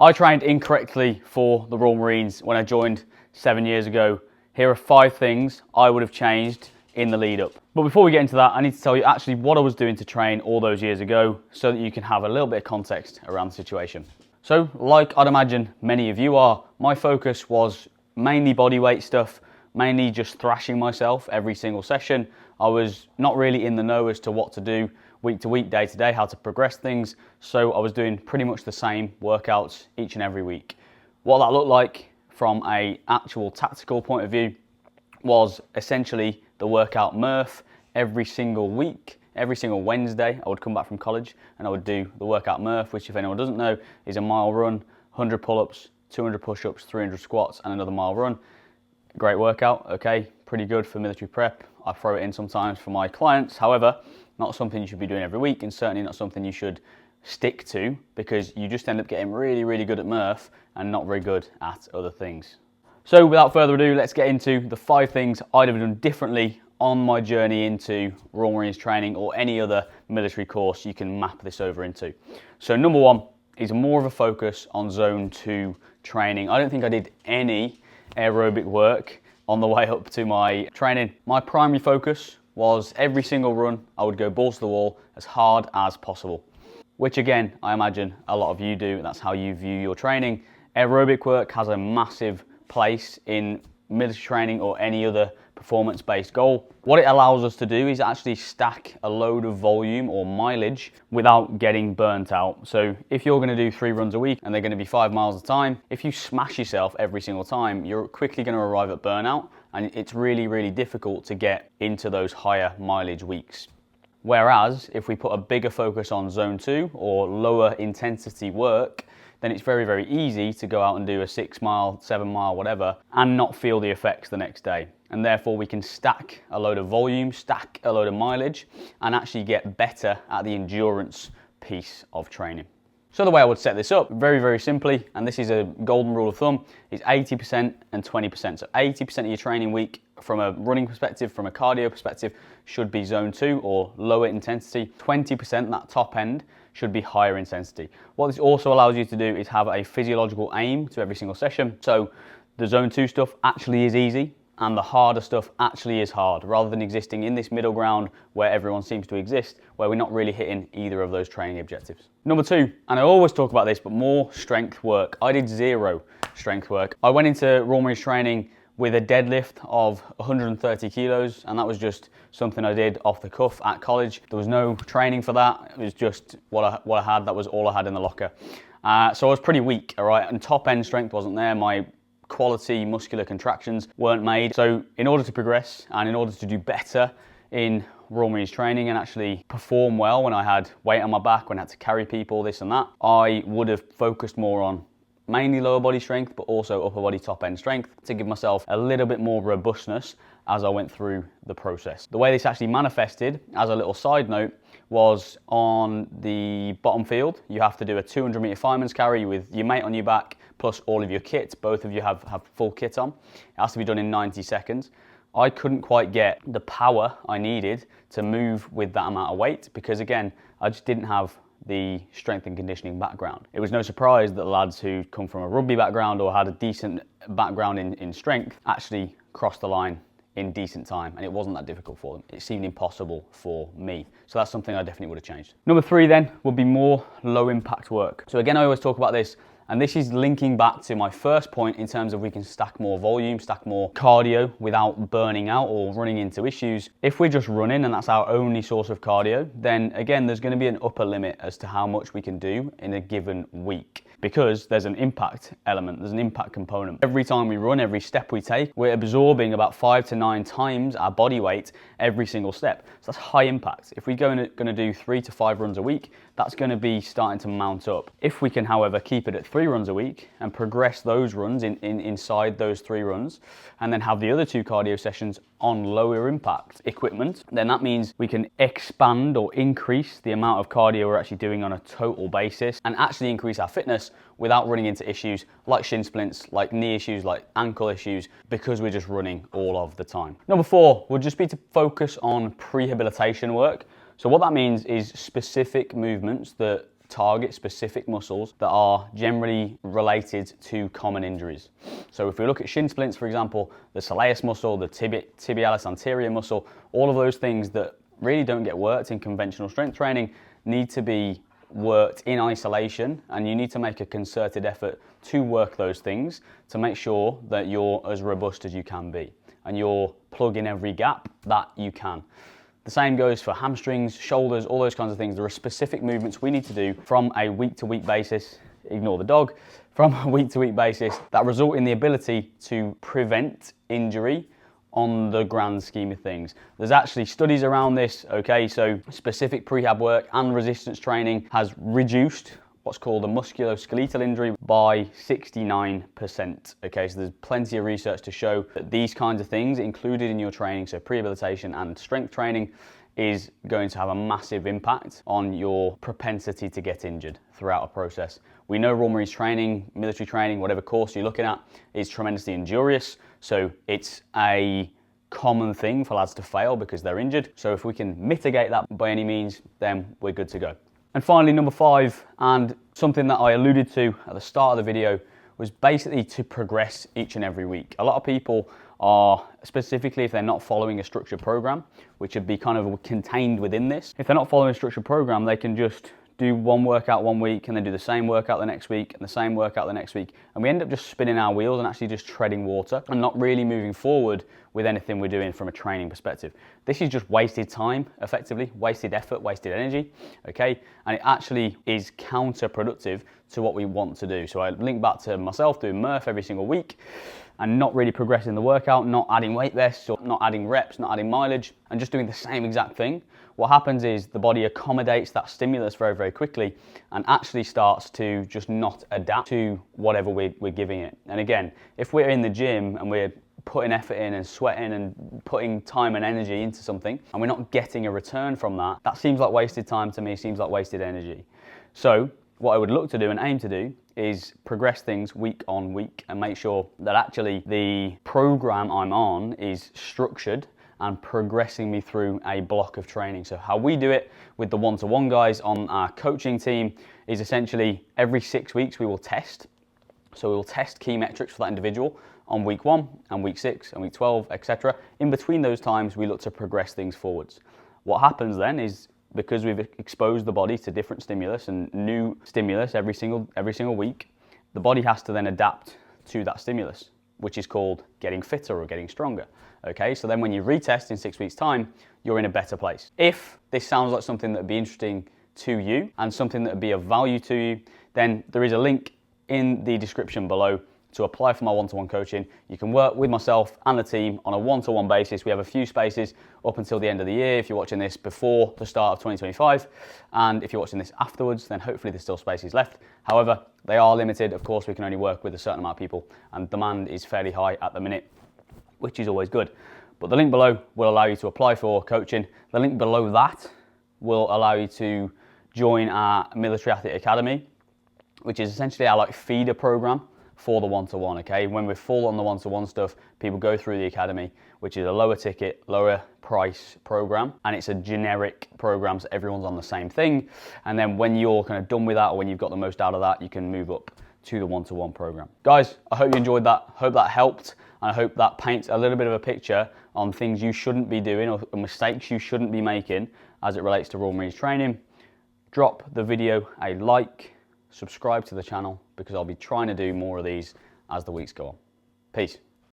I trained incorrectly for the Royal Marines when I joined 7 years ago. Here are 5 things I would have changed in the lead up. But before we get into that, I need to tell you actually what I was doing to train all those years ago so that you can have a little bit of context around the situation. So like I'd imagine many of you are, my focus was mainly bodyweight stuff, mainly just thrashing myself every single session. I was not really in the know as to what to do week to week, day to day, how to progress things. So I was doing pretty much the same workouts each and every week. What that looked like from an actual tactical point of view was essentially the workout Murph every single week. Every single Wednesday, I would come back from college and I would do the workout Murph, which if anyone doesn't know, is a mile run, 100 pull-ups, 200 push-ups, 300 squats, and another mile run. Great workout, okay, pretty good for military prep. I throw it in sometimes for my clients. However, not something you should be doing every week, and certainly not something you should stick to, because you just end up getting really, really good at Murph and not very good at other things. So without further ado, let's get into the 5 things I'd have done differently on my journey into Royal Marines training or any other military course you can map this over into. So number 1 is more of a focus on zone 2 training. I don't think I did any aerobic work on the way up to my training. My primary focus was every single run, I would go balls to the wall as hard as possible, which again, I imagine a lot of you do, and that's how you view your training. Aerobic work has a massive place in military training or any other performance-based goal. What it allows us to do is actually stack a load of volume or mileage without getting burnt out. So if you're going to do 3 runs a week and they're going to be 5 miles a time, if you smash yourself every single time, you're quickly going to arrive at burnout, and it's really, really difficult to get into those higher mileage weeks. Whereas if we put a bigger focus on zone 2 or lower intensity work, then it's very, very easy to go out and do a 6 mile, 7 mile, whatever, and not feel the effects the next day. And therefore we can stack a load of volume, stack a load of mileage, and actually get better at the endurance piece of training. So the way I would set this up, very, very simply, and this is a golden rule of thumb, is 80% and 20%. So 80% of your training week from a running perspective, from a cardio perspective, should be zone 2 or lower intensity. 20%, that top end, should be higher intensity. What this also allows you to do is have a physiological aim to every single session. So the zone 2 stuff actually is easy, and the harder stuff actually is hard, rather than existing in this middle ground where everyone seems to exist, where we're not really hitting either of those training objectives. Number 2, and I always talk about this, but more strength work. I did 0 strength work. I went into Royal Marines training with a deadlift of 130 kilos, and that was just something I did off the cuff at college. There was no training for that. It was just what I had. That was all I had in the locker. So I was pretty weak, all right, and top end strength wasn't there. My quality muscular contractions weren't made. So in order to progress and in order to do better in Royal Marines training and actually perform well when I had weight on my back, when I had to carry people, this and that, I would have focused more on mainly lower body strength, but also upper body top end strength to give myself a little bit more robustness as I went through the process. The way this actually manifested, as a little side note, was on the bottom field. You have to do a 200 meter fireman's carry with your mate on your back, plus all of your kit. Both of you have full kit on. It has to be done in 90 seconds. I couldn't quite get the power I needed to move with that amount of weight because, again, I just didn't have the strength and conditioning background. It was no surprise that the lads who come from a rugby background or had a decent background in strength actually crossed the line in decent time, and it wasn't that difficult for them. It seemed impossible for me. So that's something I definitely would have changed. Number 3 then would be more low impact work. So again, I always talk about this, and this is linking back to my first point in terms of we can stack more volume, stack more cardio without burning out or running into issues. If we're just running and that's our only source of cardio, then again, there's going to be an upper limit as to how much we can do in a given week, because there's an impact element, there's an impact component. Every time we run, every step we take, we're absorbing about 5 to 9 times our body weight every single step. So that's high impact. If we're going to do 3 to 5 runs a week, that's going to be starting to mount up. If we can, however, keep it at 3 runs a week and progress those runs inside those 3 runs, and then have the other 2 cardio sessions on lower impact equipment, then that means we can expand or increase the amount of cardio we're actually doing on a total basis and actually increase our fitness without running into issues like shin splints, like knee issues, like ankle issues, because we're just running all of the time. Number 4 would just be to focus on prehabilitation work. So what that means is specific movements that target specific muscles that are generally related to common injuries. So if we look at shin splints, for example, the soleus muscle, the tibialis anterior muscle, all of those things that really don't get worked in conventional strength training need to be worked in isolation, and you need to make a concerted effort to work those things to make sure that you're as robust as you can be and you're plugging every gap that you can. The same goes for hamstrings, shoulders, all those kinds of things. There are specific movements we need to do from a week-to-week basis, ignore the dog, from a week-to-week basis that result in the ability to prevent injury on the grand scheme of things. There's actually studies around this, okay? So specific prehab work and resistance training has reduced what's called a musculoskeletal injury by 69%, okay? So there's plenty of research to show that these kinds of things included in your training, so prehabilitation and strength training, is going to have a massive impact on your propensity to get injured throughout a process. We know Royal Marines training, military training, whatever course you're looking at, is tremendously injurious. So it's a common thing for lads to fail because they're injured. So if we can mitigate that by any means, then we're good to go. And finally, number 5, and something that I alluded to at the start of the video, was basically to progress each and every week. A lot of people are, specifically if they're not following a structured program, which would be kind of contained within this, if they're not following a structured program, they can just do one workout one week and then do the same workout the next week and the same workout the next week. And we end up just spinning our wheels and actually just treading water and not really moving forward with anything we're doing from a training perspective. This is just wasted time, effectively, wasted effort, wasted energy, okay? And it actually is counterproductive to what we want to do. So I link back to myself doing Murph every single week and not really progressing the workout, not adding weight vests or not adding reps, not adding mileage, and just doing the same exact thing. What happens is the body accommodates that stimulus very, very quickly and actually starts to just not adapt to whatever we're giving it. And again, if we're in the gym and we're putting effort in and sweating and putting time and energy into something and we're not getting a return from that, that seems like wasted time to me, seems like wasted energy. So what I would look to do and aim to do is progress things week on week and make sure that actually the program I'm on is structured and progressing me through a block of training. So how we do it with the one-to-one guys on our coaching team is essentially every 6 weeks we will test. So we will test key metrics for that individual on week 1 and week 6 and week 12, etc. In between those times, we look to progress things forwards. What happens then is, because we've exposed the body to different stimulus and new stimulus every single week, the body has to then adapt to that stimulus, which is called getting fitter or getting stronger. Okay, so then when you retest in 6 weeks' time, you're in a better place. If this sounds like something that would be interesting to you and something that would be of value to you, then there is a link in the description below to apply for my one-to-one coaching. You can work with myself and the team on a one-to-one basis. We have a few spaces up until the end of the year if you're watching this before the start of 2025. And if you're watching this afterwards, then hopefully there's still spaces left. However, they are limited. Of course, we can only work with a certain amount of people and demand is fairly high at the minute, which is always good. But the link below will allow you to apply for coaching. The link below that will allow you to join our Military Athlete Academy, which is essentially our like feeder program for the one-to-one, okay? When we're full on the one-to-one stuff, people go through the academy, which is a lower ticket, lower price program, and it's a generic program, so everyone's on the same thing. And then when you're kind of done with that, or when you've got the most out of that, you can move up to the one-to-one program. Guys, I hope you enjoyed that. Hope that helped, and I hope that paints a little bit of a picture on things you shouldn't be doing or mistakes you shouldn't be making as it relates to Royal Marines training. Drop the video a like, subscribe to the channel, because I'll be trying to do more of these as the weeks go on. Peace.